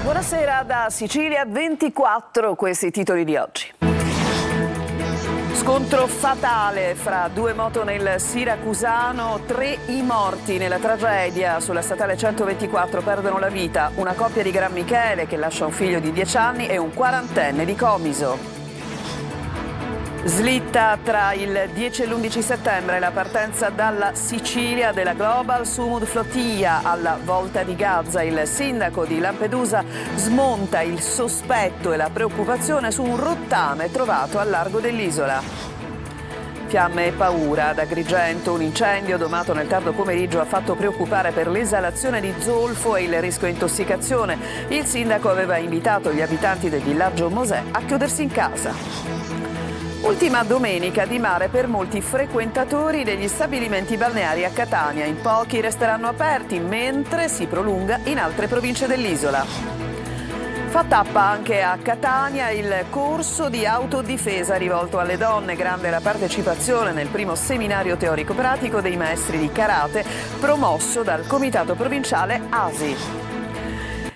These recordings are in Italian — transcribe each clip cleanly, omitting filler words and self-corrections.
Buonasera da Sicilia 24, questi i titoli di oggi. Scontro fatale fra due moto nel Siracusano, 3 i morti nella tragedia. Sulla statale 124 perdono la vita una coppia di Gran Michele che lascia un figlio di 10 anni e un quarantenne di Comiso. Slitta tra il 10 e l'11 settembre la partenza dalla Sicilia della Global Sumud Flotilla alla volta di Gaza. Il sindaco di Lampedusa smonta il sospetto e la preoccupazione su un rottame trovato al largo dell'isola. Fiamme e paura ad Agrigento, un incendio domato nel tardo pomeriggio ha fatto preoccupare per l'esalazione di zolfo e il rischio intossicazione. Il sindaco aveva invitato gli abitanti del villaggio Mosè a chiudersi in casa. Ultima domenica di mare per molti frequentatori degli stabilimenti balneari a Catania. In pochi resteranno aperti, mentre si prolunga in altre province dell'isola. Fa tappa anche a Catania il corso di autodifesa rivolto alle donne. Grande la partecipazione nel primo seminario teorico-pratico dei maestri di karate promosso dal Comitato Provinciale ASI.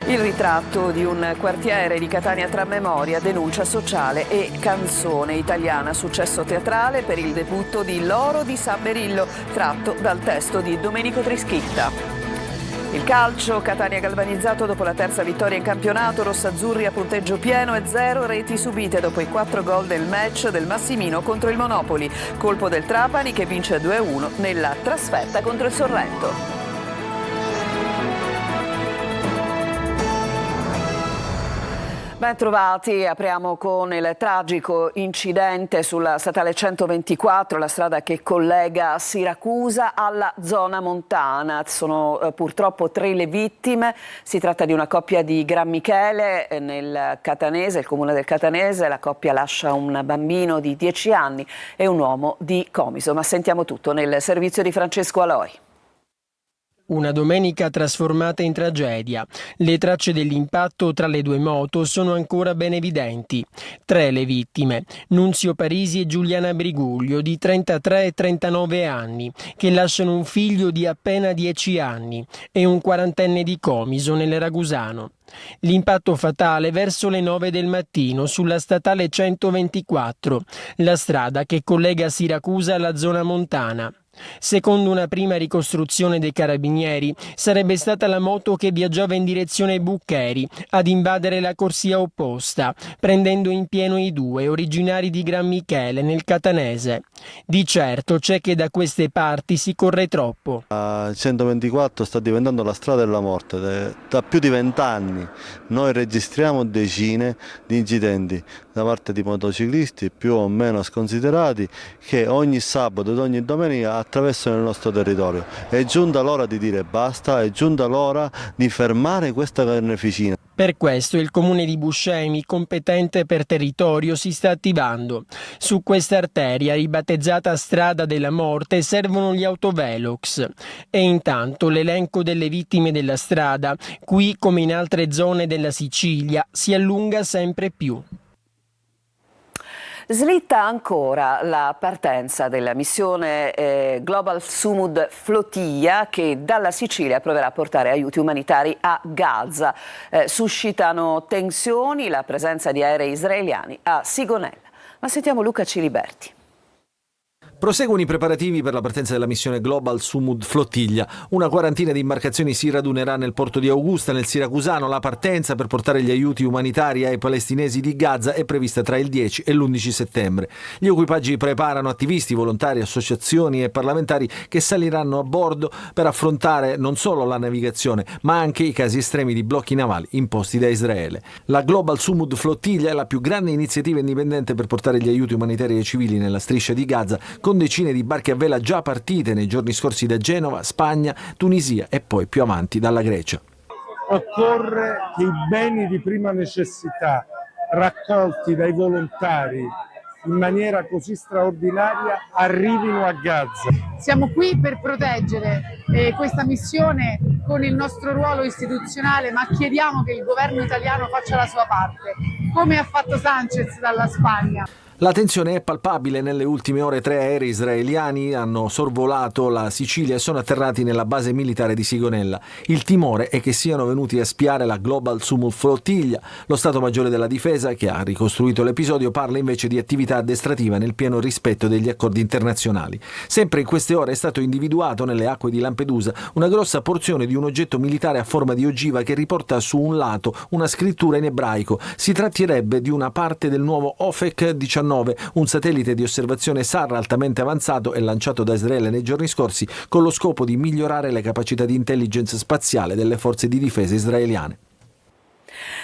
Il ritratto di un quartiere di Catania tra memoria, denuncia sociale e canzone italiana. Successo teatrale per il debutto di L'oro di San Berillo, tratto dal testo di Domenico Trischitta. Il calcio, Catania galvanizzato dopo la terza vittoria in campionato, rossazzurri a punteggio pieno e 0 reti subite dopo i 4 gol del match del Massimino contro il Monopoli. Colpo del Trapani che vince 2-1 nella trasferta contro il Sorrento. Ben trovati, apriamo con il tragico incidente sulla statale 124, la strada che collega Siracusa alla zona montana. Sono purtroppo 3 le vittime, si tratta di una coppia di Gran Michele nel Catanese, il comune del Catanese. La coppia lascia un bambino di 10 anni e un uomo di Comiso, ma sentiamo tutto nel servizio di Francesco Aloi. Una domenica trasformata in tragedia. Le tracce dell'impatto tra le due moto sono ancora ben evidenti. 3 le vittime, Nunzio Parisi e Giuliana Briguglio, di 33 e 39 anni, che lasciano un figlio di appena 10 anni e un quarantenne di Comiso nel Ragusano. L'impatto fatale verso le 9 del mattino sulla statale 124, la strada che collega Siracusa alla zona montana. Secondo una prima ricostruzione dei carabinieri, sarebbe stata la moto che viaggiava in direzione Buccheri ad invadere la corsia opposta, prendendo in pieno i 2 originari di Gran Michele nel Catanese. Di certo c'è che da queste parti si corre troppo. La 124 sta diventando la strada della morte. Da più di 20 anni noi registriamo decine di incidenti da parte di motociclisti più o meno sconsiderati che ogni sabato ed ogni domenica attraversano il nostro territorio. È giunta l'ora di dire basta, è giunta l'ora di fermare questa carneficina. Per questo il comune di Buscemi, competente per territorio, si sta attivando. Su questa arteria, ribattezzata Strada della Morte, servono gli autovelox. E intanto l'elenco delle vittime della strada, qui come in altre zone della Sicilia, si allunga sempre più. Slitta ancora la partenza della missione Global Sumud Flotilla che dalla Sicilia proverà a portare aiuti umanitari a Gaza. Suscitano tensioni la presenza di aerei israeliani a Sigonella. Ma sentiamo Luca Ciliberti. Proseguono i preparativi per la partenza della missione Global Sumud Flotilla. Una quarantina di imbarcazioni si radunerà nel porto di Augusta, nel Siracusano. La partenza per portare gli aiuti umanitari ai palestinesi di Gaza è prevista tra il 10 e l'11 settembre. Gli equipaggi preparano attivisti, volontari, associazioni e parlamentari che saliranno a bordo per affrontare non solo la navigazione, ma anche i casi estremi di blocchi navali imposti da Israele. La Global Sumud Flotilla è la più grande iniziativa indipendente per portare gli aiuti umanitari ai civili nella striscia di Gaza, con decine di barche a vela già partite nei giorni scorsi da Genova, Spagna, Tunisia e poi più avanti dalla Grecia. Occorre che i beni di prima necessità raccolti dai volontari in maniera così straordinaria arrivino a Gaza. Siamo qui per proteggere questa missione con il nostro ruolo istituzionale, ma chiediamo che il governo italiano faccia la sua parte, come ha fatto Sanchez dalla Spagna. La tensione è palpabile. Nelle ultime ore 3 aerei israeliani hanno sorvolato la Sicilia e sono atterrati nella base militare di Sigonella. Il timore è che siano venuti a spiare la Global Sumud Flottiglia. Lo Stato Maggiore della Difesa, che ha ricostruito l'episodio, parla invece di attività addestrativa nel pieno rispetto degli accordi internazionali. Sempre in queste ore è stato individuato nelle acque di Lampedusa una grossa porzione di un oggetto militare a forma di ogiva che riporta su un lato una scrittura in ebraico. Si tratterebbe di una parte del nuovo Ofek 19, un satellite di osservazione SAR altamente avanzato e lanciato da Israele nei giorni scorsi con lo scopo di migliorare le capacità di intelligence spaziale delle forze di difesa israeliane.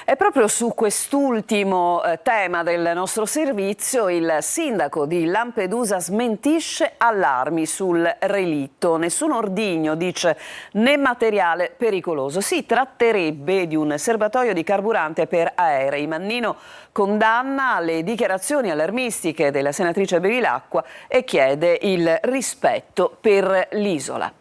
E proprio su quest'ultimo tema del nostro servizio il sindaco di Lampedusa smentisce allarmi sul relitto. Nessun ordigno, dice, né materiale pericoloso. Si tratterebbe di un serbatoio di carburante per aerei. Mannino condanna le dichiarazioni allarmistiche della senatrice Bevilacqua e chiede il rispetto per l'isola.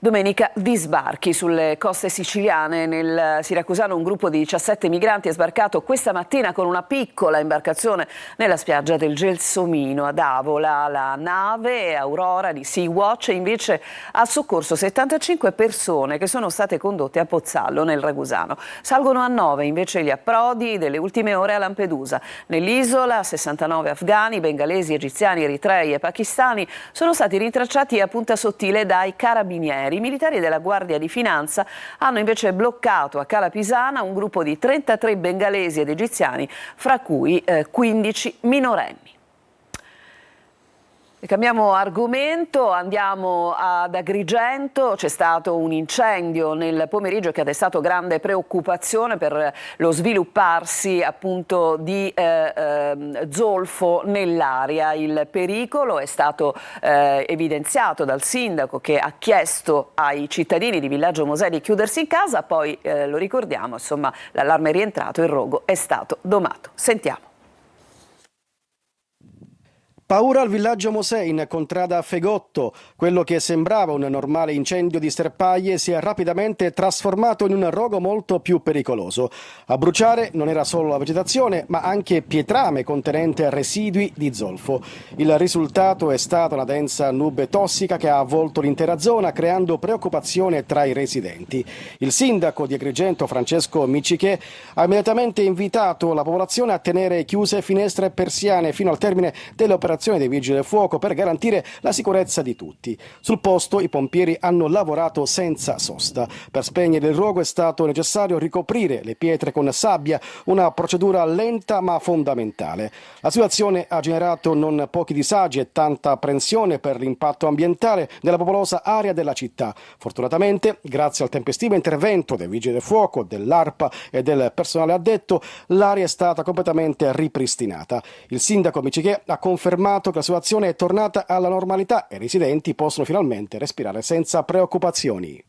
Domenica di sbarchi sulle coste siciliane. Nel Siracusano un gruppo di 17 migranti è sbarcato questa mattina con una piccola imbarcazione nella spiaggia del Gelsomino ad Avola. La nave Aurora di Sea-Watch invece ha soccorso 75 persone che sono state condotte a Pozzallo nel Ragusano. Salgono a 9 invece gli approdi delle ultime ore a Lampedusa. Nell'isola 69 afghani, bengalesi, egiziani, eritrei e pakistani sono stati rintracciati a Punta Sottile dai carabinieri. I militari della Guardia di Finanza hanno invece bloccato a Cala Pisana un gruppo di 33 bengalesi ed egiziani, fra cui 15 minorenni. E cambiamo argomento, andiamo ad Agrigento. C'è stato un incendio nel pomeriggio che ha destato grande preoccupazione per lo svilupparsi appunto di zolfo nell'aria. Il pericolo è stato evidenziato dal sindaco, che ha chiesto ai cittadini di Villaggio Mosè di chiudersi in casa, poi lo ricordiamo, insomma, l'allarme è rientrato, il rogo è stato domato. Sentiamo. Paura al villaggio Mosè in contrada Fegotto. Quello che sembrava un normale incendio di sterpaglie si è rapidamente trasformato in un rogo molto più pericoloso. A bruciare non era solo la vegetazione, ma anche pietrame contenente residui di zolfo. Il risultato è stata una densa nube tossica che ha avvolto l'intera zona, creando preoccupazione tra i residenti. Il sindaco di Agrigento, Francesco Micciche, ha immediatamente invitato la popolazione a tenere chiuse finestre e persiane fino al termine dell'operazione dei vigili del fuoco per garantire la sicurezza di tutti. Sul posto i pompieri hanno lavorato senza sosta. Per spegnere il rogo è stato necessario ricoprire le pietre con sabbia, una procedura lenta ma fondamentale. La situazione ha generato non pochi disagi e tanta apprensione per l'impatto ambientale nella popolosa area della città. Fortunatamente, grazie al tempestivo intervento dei vigili del fuoco, dell'ARPA e del personale addetto, l'area è stata completamente ripristinata. Il sindaco Micciche ha confermato che la situazione è tornata alla normalità e i residenti possono finalmente respirare senza preoccupazioni.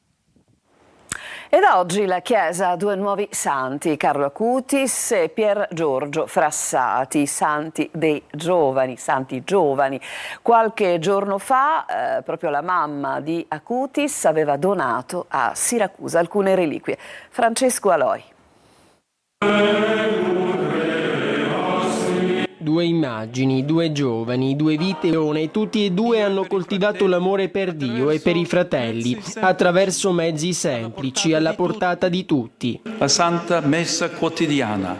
Ed oggi la Chiesa ha due nuovi santi, Carlo Acutis e Pier Giorgio Frassati, santi giovani. Qualche giorno fa proprio la mamma di Acutis aveva donato a Siracusa alcune reliquie. Francesco Aloi. Due immagini, due giovani, due vite e tutti e due hanno coltivato l'amore per Dio e per i fratelli attraverso mezzi semplici alla portata di tutti. La Santa Messa quotidiana,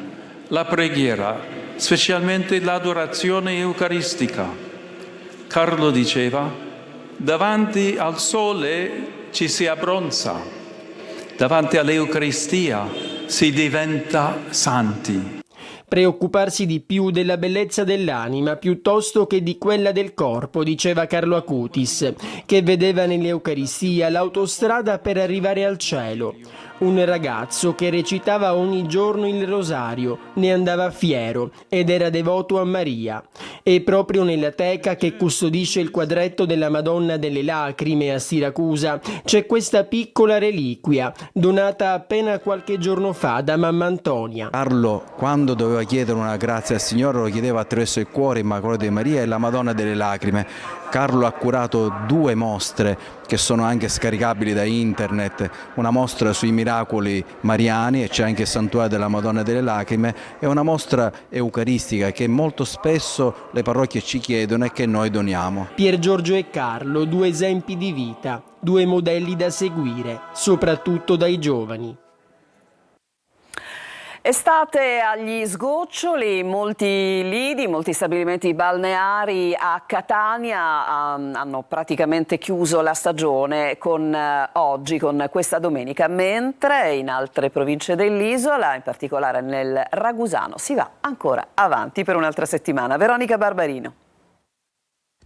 la preghiera, specialmente l'adorazione eucaristica. Carlo diceva: davanti al sole ci si abbronza, davanti all'Eucaristia si diventa santi. Preoccuparsi di più della bellezza dell'anima piuttosto che di quella del corpo, diceva Carlo Acutis, che vedeva nell'Eucaristia l'autostrada per arrivare al cielo. Un ragazzo che recitava ogni giorno il rosario, ne andava fiero ed era devoto a Maria. E proprio nella teca che custodisce il quadretto della Madonna delle Lacrime a Siracusa c'è questa piccola reliquia, donata appena qualche giorno fa da mamma Antonia. Carlo, quando doveva chiedere una grazia al Signore, lo chiedeva attraverso il cuore immacolato di Maria e la Madonna delle Lacrime. Carlo ha curato 2 mostre che sono anche scaricabili da internet, una mostra sui miracoli mariani, e c'è anche il Santuario della Madonna delle Lacrime, e una mostra eucaristica che molto spesso le parrocchie ci chiedono e che noi doniamo. Pier Giorgio e Carlo, 2 esempi di vita, 2 modelli da seguire, soprattutto dai giovani. Estate agli sgoccioli, molti lidi, molti stabilimenti balneari a Catania hanno praticamente chiuso la stagione oggi, con questa domenica, mentre in altre province dell'isola, in particolare nel Ragusano, si va ancora avanti per un'altra settimana. Veronica Barbarino.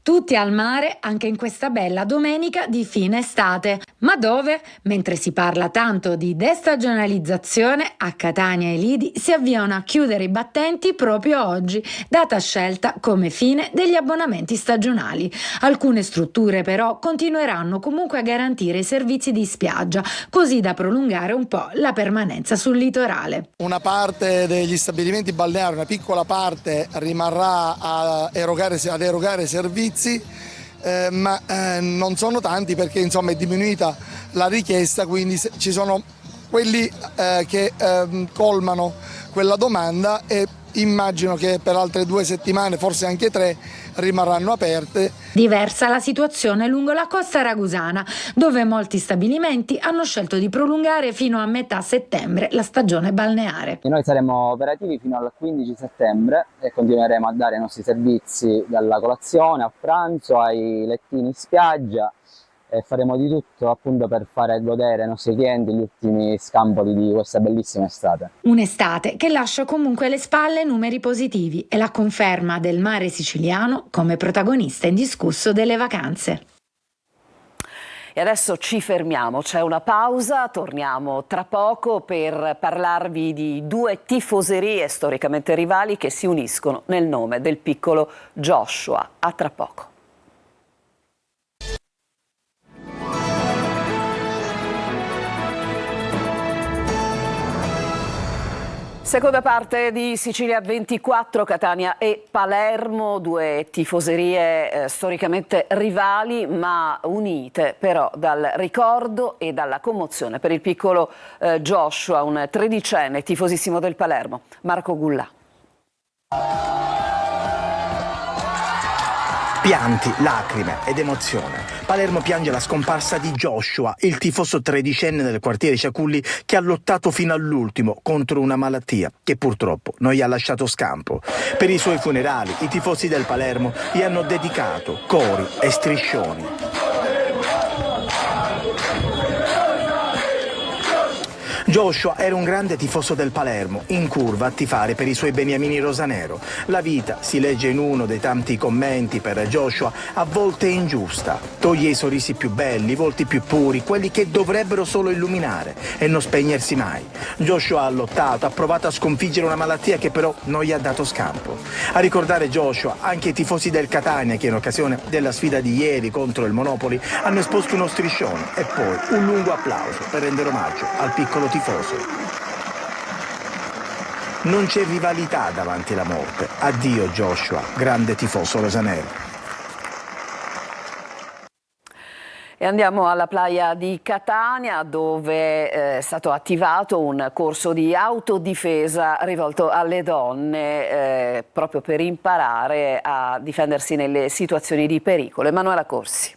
Tutti al mare anche in questa bella domenica di fine estate. Ma dove? Mentre si parla tanto di destagionalizzazione, a Catania e Lidi si avviano a chiudere i battenti proprio oggi, data scelta come fine degli abbonamenti stagionali. Alcune strutture però continueranno comunque a garantire i servizi di spiaggia, così da prolungare un po' la permanenza sul litorale. Una parte degli stabilimenti balneari, una piccola parte, rimarrà ad erogare servizi, ma non sono tanti, perché insomma è diminuita la richiesta, quindi ci sono quelli che colmano quella domanda, e immagino che per altre 2 settimane, forse anche 3, rimarranno aperte. Diversa la situazione lungo la costa ragusana, dove molti stabilimenti hanno scelto di prolungare fino a metà settembre la stagione balneare. Noi saremo operativi fino al 15 settembre e continueremo a dare i nostri servizi dalla colazione al pranzo ai lettini in spiaggia, e faremo di tutto appunto per fare godere ai nostri clienti gli ultimi scampoli di questa bellissima estate. Un'estate che lascia comunque alle spalle numeri positivi e la conferma del mare siciliano come protagonista indiscusso delle vacanze. E adesso ci fermiamo, c'è una pausa, torniamo tra poco per parlarvi di 2 tifoserie storicamente rivali che si uniscono nel nome del piccolo Joshua. A tra poco. Seconda parte di Sicilia 24, Catania e Palermo, 2 tifoserie storicamente rivali ma unite però dal ricordo e dalla commozione per il piccolo Joshua, un 13enne tifosissimo del Palermo. Marco Gullà. Pianti, lacrime ed emozione. Palermo piange la scomparsa di Joshua, il tifoso 13enne del quartiere Ciaculli che ha lottato fino all'ultimo contro una malattia che purtroppo non gli ha lasciato scampo. Per i suoi funerali i tifosi del Palermo gli hanno dedicato cori e striscioni. Joshua era un grande tifoso del Palermo, in curva a tifare per i suoi beniamini rosanero. La vita, si legge in uno dei tanti commenti per Joshua, a volte è ingiusta. Toglie i sorrisi più belli, i volti più puri, quelli che dovrebbero solo illuminare e non spegnersi mai. Joshua ha lottato, ha provato a sconfiggere una malattia che però non gli ha dato scampo. A ricordare Joshua, anche i tifosi del Catania che in occasione della sfida di ieri contro il Monopoli hanno esposto uno striscione e poi un lungo applauso per rendere omaggio al piccolo tifoso. Non c'è rivalità davanti alla morte. Addio Joshua, grande tifoso rosanero. E andiamo alla playa di Catania, dove è stato attivato un corso di autodifesa rivolto alle donne proprio per imparare a difendersi nelle situazioni di pericolo. Emanuela Corsi.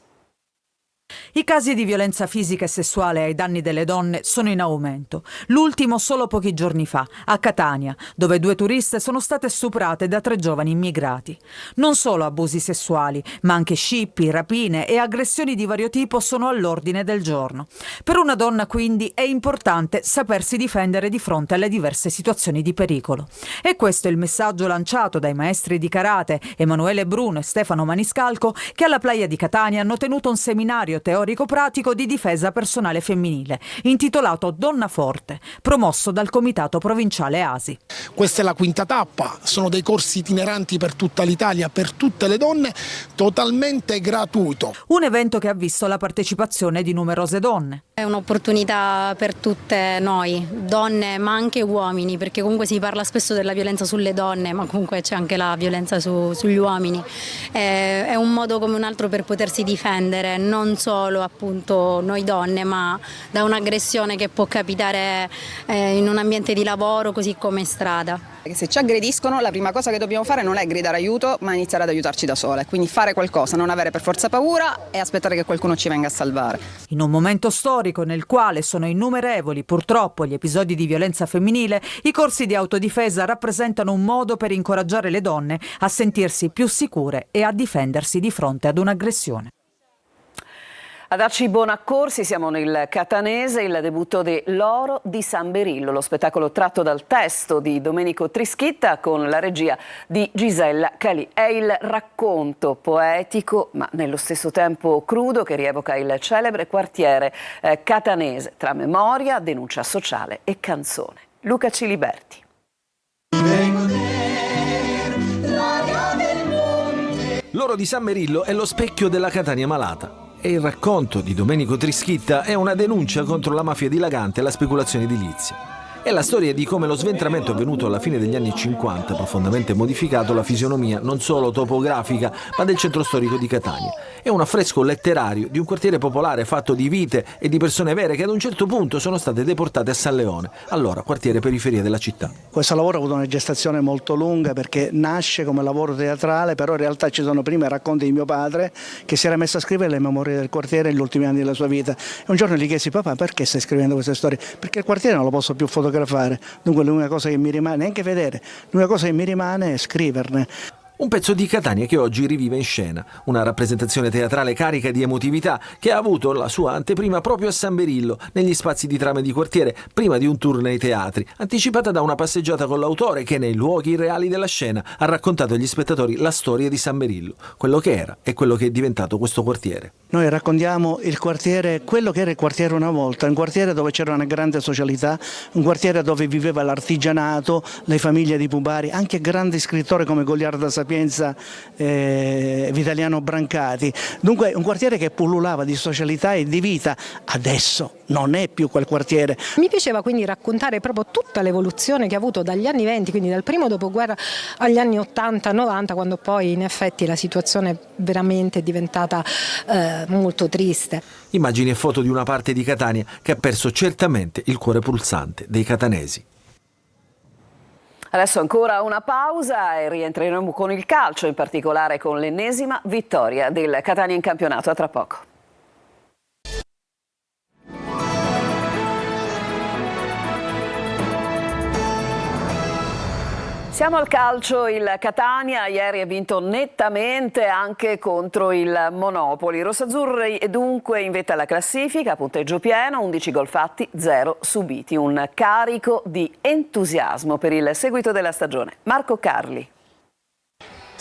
I casi di violenza fisica e sessuale ai danni delle donne sono in aumento. L'ultimo solo pochi giorni fa, a Catania, dove 2 turiste sono state stuprate da 3 giovani immigrati. Non solo abusi sessuali, ma anche scippi, rapine e aggressioni di vario tipo sono all'ordine del giorno. Per una donna, quindi, è importante sapersi difendere di fronte alle diverse situazioni di pericolo. E questo è il messaggio lanciato dai maestri di karate Emanuele Bruno e Stefano Maniscalco, che alla playa di Catania hanno tenuto un seminario laboratorio teorico-pratico di difesa personale femminile, intitolato Donna Forte, promosso dal Comitato Provinciale ASI. Questa è la quinta tappa, sono dei corsi itineranti per tutta l'Italia, per tutte le donne, totalmente gratuito. Un evento che ha visto la partecipazione di numerose donne. È un'opportunità per tutte noi, donne ma anche uomini, perché comunque si parla spesso della violenza sulle donne, ma comunque c'è anche la violenza sugli uomini. È un modo come un altro per potersi difendere, non solo appunto noi donne, ma da un'aggressione che può capitare in un ambiente di lavoro così come in strada. Se ci aggrediscono, la prima cosa che dobbiamo fare non è gridare aiuto, ma iniziare ad aiutarci da sole. Quindi fare qualcosa, non avere per forza paura e aspettare che qualcuno ci venga a salvare. In un momento storico nel quale sono innumerevoli purtroppo gli episodi di violenza femminile, i corsi di autodifesa rappresentano un modo per incoraggiare le donne a sentirsi più sicure e a difendersi di fronte ad un'aggressione. A darci i buon accorsi siamo nel catanese, il debutto de L'oro di San Berillo, lo spettacolo tratto dal testo di Domenico Trischitta con la regia di Gisella Calì. È il racconto poetico ma nello stesso tempo crudo che rievoca il celebre quartiere catanese tra memoria, denuncia sociale e canzone. Luca Ciliberti. L'oro di San Berillo è lo specchio della Catania malata. E il racconto di Domenico Trischitta è una denuncia contro la mafia dilagante e la speculazione edilizia. È la storia di come lo sventramento avvenuto alla fine degli anni 50 ha profondamente modificato la fisionomia non solo topografica ma del centro storico di Catania. È un affresco letterario di un quartiere popolare fatto di vite e di persone vere che ad un certo punto sono state deportate a San Leone, allora quartiere periferia della città. Questo lavoro ha avuto una gestazione molto lunga perché nasce come lavoro teatrale, però in realtà ci sono prima i racconti di mio padre che si era messo a scrivere le memorie del quartiere negli ultimi anni della sua vita. E un giorno gli chiesi: papà, perché stai scrivendo queste storie? Perché il quartiere non lo posso più fotografare. Dunque l'unica cosa che mi rimane, neanche vedere, l'unica cosa che mi rimane è scriverne. Un pezzo di Catania che oggi rivive in scena, una rappresentazione teatrale carica di emotività che ha avuto la sua anteprima proprio a San Berillo, negli spazi di trame di quartiere, prima di un tour nei teatri, anticipata da una passeggiata con l'autore che nei luoghi reali della scena ha raccontato agli spettatori la storia di San Berillo, quello che era e quello che è diventato questo quartiere. Noi raccontiamo il quartiere, quello che era il quartiere una volta, un quartiere dove c'era una grande socialità, un quartiere dove viveva l'artigianato, le famiglie di pubari, anche grandi scrittori come Goliarda Sapienza, Vitaliano Brancati. Dunque un quartiere che pullulava di socialità e di vita. Adesso non è più quel quartiere. Mi piaceva quindi raccontare proprio tutta l'evoluzione che ha avuto dagli anni 20, quindi dal primo dopoguerra agli anni 80-90, quando poi in effetti la situazione veramente è diventata molto triste. Immagini e foto di una parte di Catania che ha perso certamente il cuore pulsante dei catanesi. Adesso ancora una pausa e rientreremo con il calcio, in particolare con l'ennesima vittoria del Catania in campionato. A tra poco. Siamo al calcio, il Catania ieri ha vinto nettamente anche contro il Monopoli. I rossazzurri è dunque in vetta alla classifica, punteggio pieno, 11 gol fatti, 0 subiti. Un carico di entusiasmo per il seguito della stagione. Marco Carli.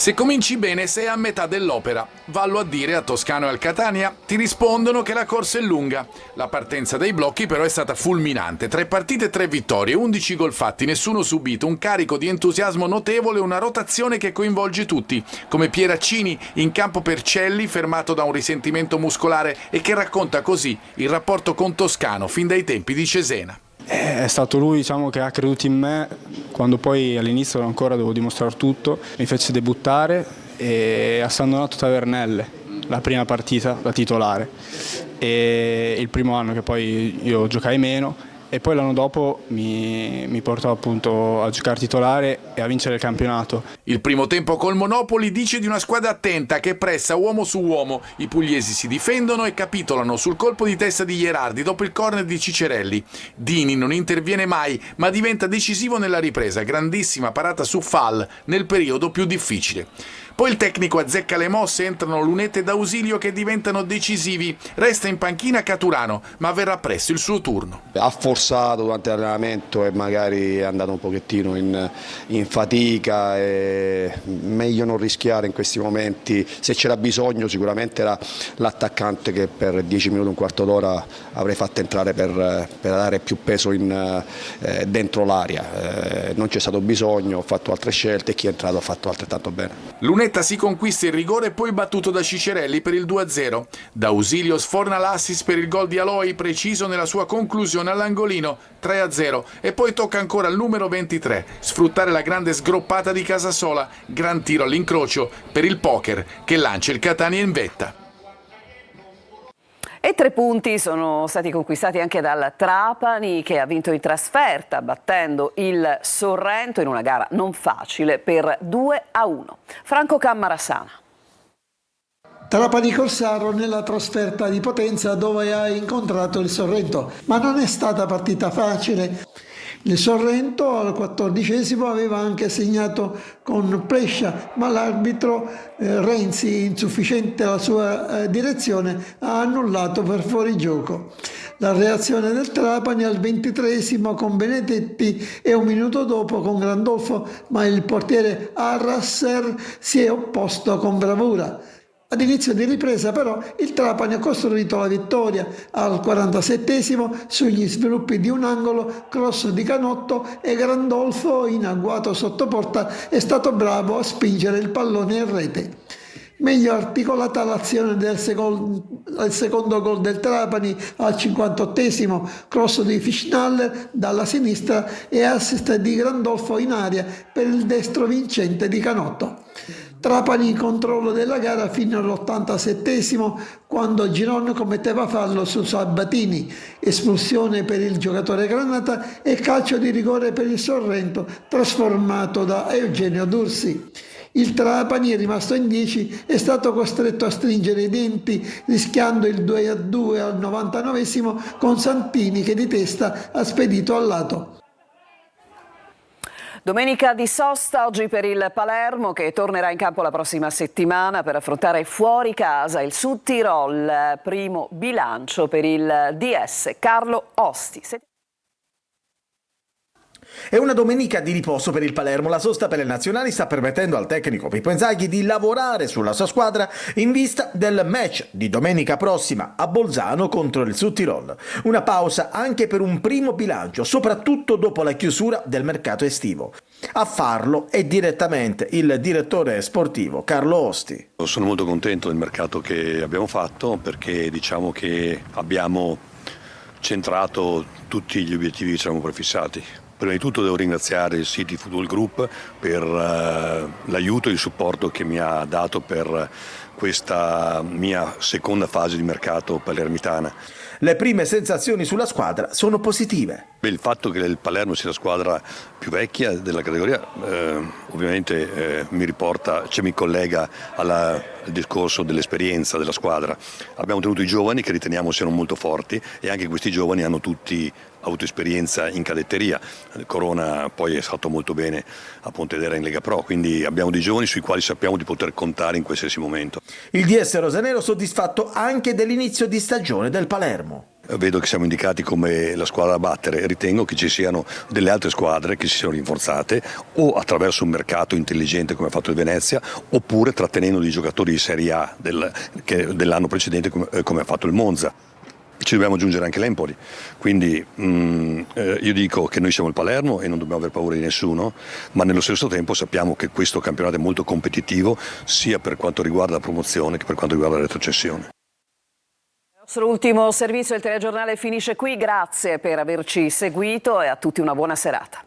Se cominci bene sei a metà dell'opera. Vallo a dire a Toscano e al Catania, ti rispondono che la corsa è lunga. La partenza dei blocchi però è stata fulminante. 3 partite, 3 vittorie, 11 gol fatti, nessuno subito, un carico di entusiasmo notevole, una rotazione che coinvolge tutti, come Pieraccini in campo per Celli, fermato da un risentimento muscolare e che racconta così il rapporto con Toscano fin dai tempi di Cesena. È stato lui, diciamo, che ha creduto in me quando poi all'inizio ancora dovevo dimostrare tutto. Mi fece debuttare a San Donato Tavernelle, la prima partita da titolare, e il primo anno che poi io giocai meno, e poi l'anno dopo mi portò appunto a giocare titolare e a vincere il campionato. Il primo tempo col Monopoli dice di una squadra attenta che pressa uomo su uomo. I pugliesi si difendono e capitolano sul colpo di testa di Gherardi dopo il corner di Cicerelli. Dini non interviene mai ma diventa decisivo nella ripresa, grandissima parata su Fall nel periodo più difficile. Poi il tecnico azzecca le mosse, entrano lunette d'ausilio che diventano decisivi. Resta in panchina Caturano, ma verrà presto il suo turno. Ha forzato durante l'allenamento e magari è andato un pochettino in fatica e meglio non rischiare in questi momenti. Se c'era bisogno sicuramente era l'attaccante che per 10 minuti, un quarto d'ora avrei fatto entrare per dare più peso dentro l'area. Non c'è stato bisogno, ho fatto altre scelte e chi è entrato ha fatto altrettanto bene. Lunetta si conquista il rigore poi battuto da Cicerelli per il 2-0. D'Ausilio sforna l'assist per il gol di Aloi, preciso nella sua conclusione all'angolino, 3-0, e poi tocca ancora al numero 23 sfruttare la grande sgroppata di Casasola, gran tiro all'incrocio per il poker che lancia il Catania in vetta. E 3 punti sono stati conquistati anche dal Trapani, che ha vinto in trasferta battendo il Sorrento in una gara non facile per 2-1. Franco Cammarasana. Trapani Corsaro nella trasferta di Potenza, dove ha incontrato il Sorrento, ma non è stata partita facile. Il Sorrento al 14° aveva anche segnato con Prescia, ma l'arbitro Renzi, insufficiente alla sua direzione, ha annullato per fuorigioco. La reazione del Trapani al 23° con Benedetti e un minuto dopo con Grandolfo, ma il portiere Arrasser si è opposto con bravura. Ad inizio di ripresa però il Trapani ha costruito la vittoria al 47° sugli sviluppi di un angolo, cross di Canotto, e Grandolfo, in agguato sotto porta, è stato bravo a spingere il pallone in rete. Meglio articolata l'azione del secondo gol del Trapani al 58°, cross di Fischnaller dalla sinistra e assist di Grandolfo in aria per il destro vincente di Canotto. Trapani in controllo della gara fino all'87°, quando Giron commetteva fallo su Sabatini, espulsione per il giocatore granata e calcio di rigore per il Sorrento trasformato da Eugenio Dursi. Il Trapani, rimasto in 10, è stato costretto a stringere i denti, rischiando il 2-2 al 99° con Santini che di testa ha spedito al lato. Domenica di sosta oggi per il Palermo, che tornerà in campo la prossima settimana per affrontare fuori casa il Sud Tirol, primo bilancio per il DS Carlo Osti. È una domenica di riposo per il Palermo. La sosta per le nazionali sta permettendo al tecnico Pippo Inzaghi di lavorare sulla sua squadra in vista del match di domenica prossima a Bolzano contro il Sud Tirol. Una pausa anche per un primo bilancio, soprattutto dopo la chiusura del mercato estivo. A farlo è direttamente il direttore sportivo Carlo Osti. Sono molto contento del mercato che abbiamo fatto, perché diciamo che abbiamo centrato tutti gli obiettivi che ci eravamo prefissati. Prima di tutto devo ringraziare il City Football Group per l'aiuto e il supporto che mi ha dato per questa mia seconda fase di mercato palermitana. Le prime sensazioni sulla squadra sono positive. Il fatto che il Palermo sia la squadra più vecchia della categoria ovviamente mi collega al discorso dell'esperienza della squadra. Abbiamo tenuto i giovani, che riteniamo siano molto forti, e anche questi giovani hanno tutti avuto esperienza in cadetteria. Corona poi è stato molto bene a Pontedera in Lega Pro, quindi abbiamo dei giovani sui quali sappiamo di poter contare in qualsiasi momento. Il DS rosanero soddisfatto anche dell'inizio di stagione del Palermo. Vedo che siamo indicati come la squadra da battere. Ritengo che ci siano delle altre squadre che si siano rinforzate, o attraverso un mercato intelligente come ha fatto il Venezia, oppure trattenendo dei giocatori di Serie A dell'anno precedente come ha fatto il Monza. Ci dobbiamo aggiungere anche l'Empoli, quindi io dico che noi siamo il Palermo e non dobbiamo aver paura di nessuno, ma nello stesso tempo sappiamo che questo campionato è molto competitivo, sia per quanto riguarda la promozione che per quanto riguarda la retrocessione. Il nostro ultimo servizio, il telegiornale, finisce qui. Grazie per averci seguito e a tutti una buona serata.